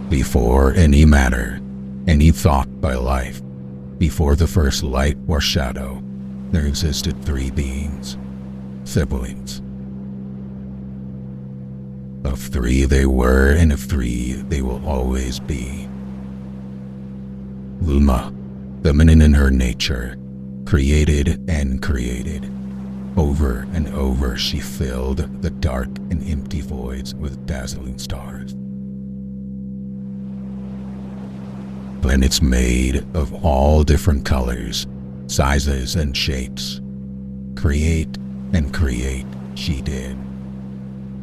Before any matter, any thought by life, before the first light or shadow, there existed three beings, siblings. Of three they were, and of three they will always be. Luma, feminine in her nature, created and created. Over and over she filled the dark and empty voids with dazzling stars. Planets made of all different colors, sizes, and shapes. Create and create she did,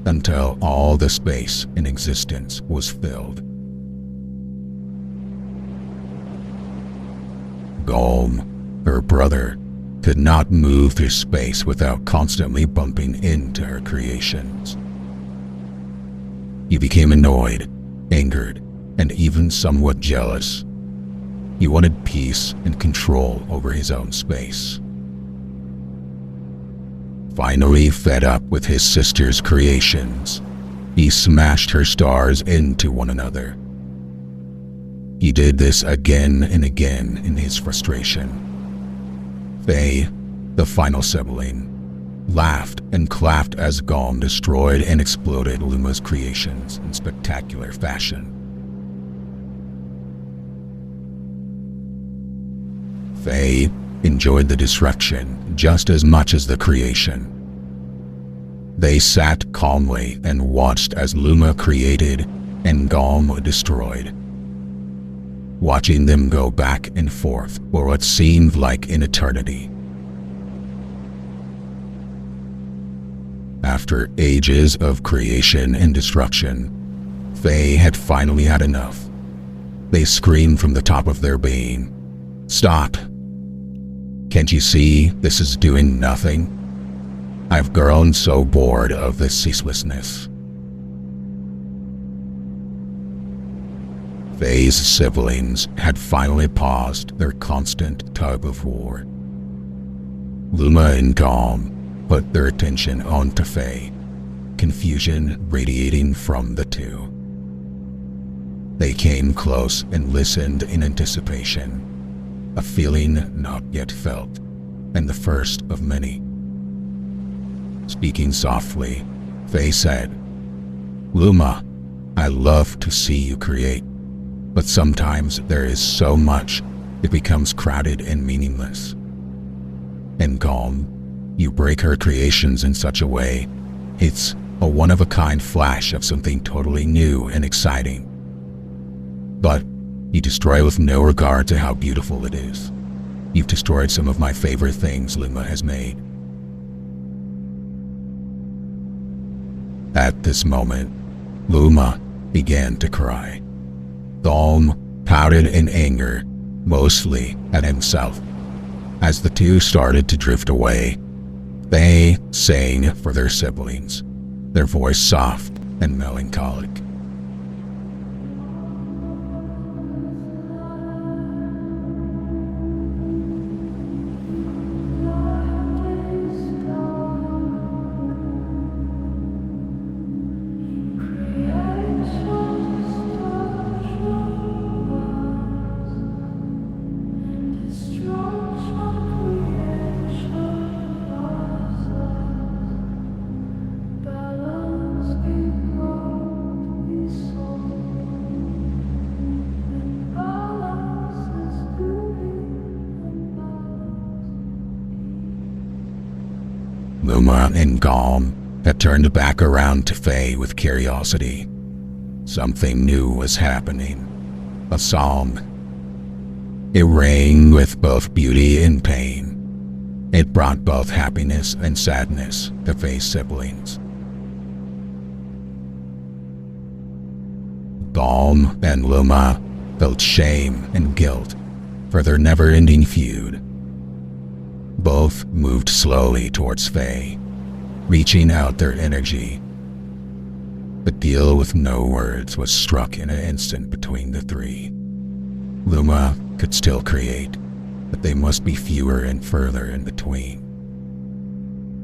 until all the space in existence was filled. Galm, her brother, could not move through space without constantly bumping into her creations. He became annoyed, angered, and even somewhat jealous. He wanted peace and control over his own space. Finally fed up with his sister's creations, he smashed her stars into one another. He did this again and again in his frustration. Fae, the final sibling, laughed and clapped as Galm destroyed and exploded Luma's creations in spectacular fashion. Fae enjoyed the destruction just as much as the creation. They sat calmly and watched as Luma created and Galm destroyed, watching them go back and forth for what seemed like an eternity. After ages of creation and destruction, Fae had finally had enough. They screamed from the top of their being, "Stop! Can't you see this is doing nothing? I've grown so bored of this ceaselessness." Fae's siblings had finally paused their constant tug of war. Luma and Galm put their attention onto Fae, confusion radiating from the two. They came close and listened in anticipation, a feeling not yet felt, and the first of many. Speaking softly, Fae said, "Luma, I love to see you create, but sometimes there is so much it becomes crowded and meaningless. And Galm, you break her creations in such a way, it's a one-of-a-kind flash of something totally new and exciting. But you destroy with no regard to how beautiful it is. You've destroyed some of my favorite things Luma has made." At this moment, Luma began to cry. Galm pouted in anger, mostly at himself. As the two started to drift away, they sang for their siblings, their voice soft and melancholic. Luma and Galm had turned back around to Fae with curiosity. Something new was happening. A song. It rang with both beauty and pain. It brought both happiness and sadness to Fae's siblings. Galm and Luma felt shame and guilt for their never-ending feud. Both moved slowly towards Fae, reaching out their energy. The deal with no words was struck in an instant between the three. Luma could still create, but they must be fewer and further in between.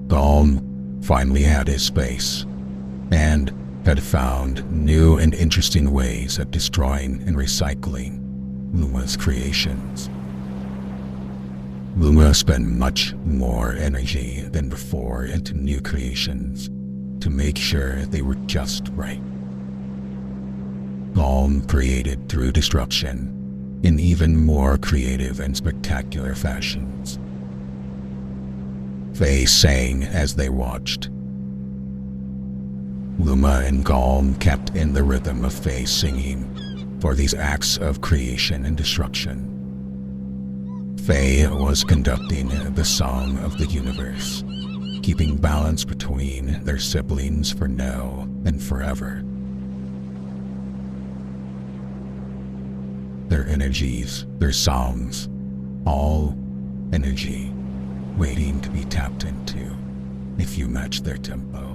Galm finally had his space, and had found new and interesting ways of destroying and recycling Luma's creations. Luma spent much more energy than before into new creations to make sure they were just right. Galm created through destruction in even more creative and spectacular fashions. Fae sang as they watched. Luma and Galm kept in the rhythm of Fae singing for these acts of creation and destruction. Fae was conducting the song of the universe, keeping balance between their siblings for now and forever. Their energies, their songs, all energy waiting to be tapped into if you match their tempo.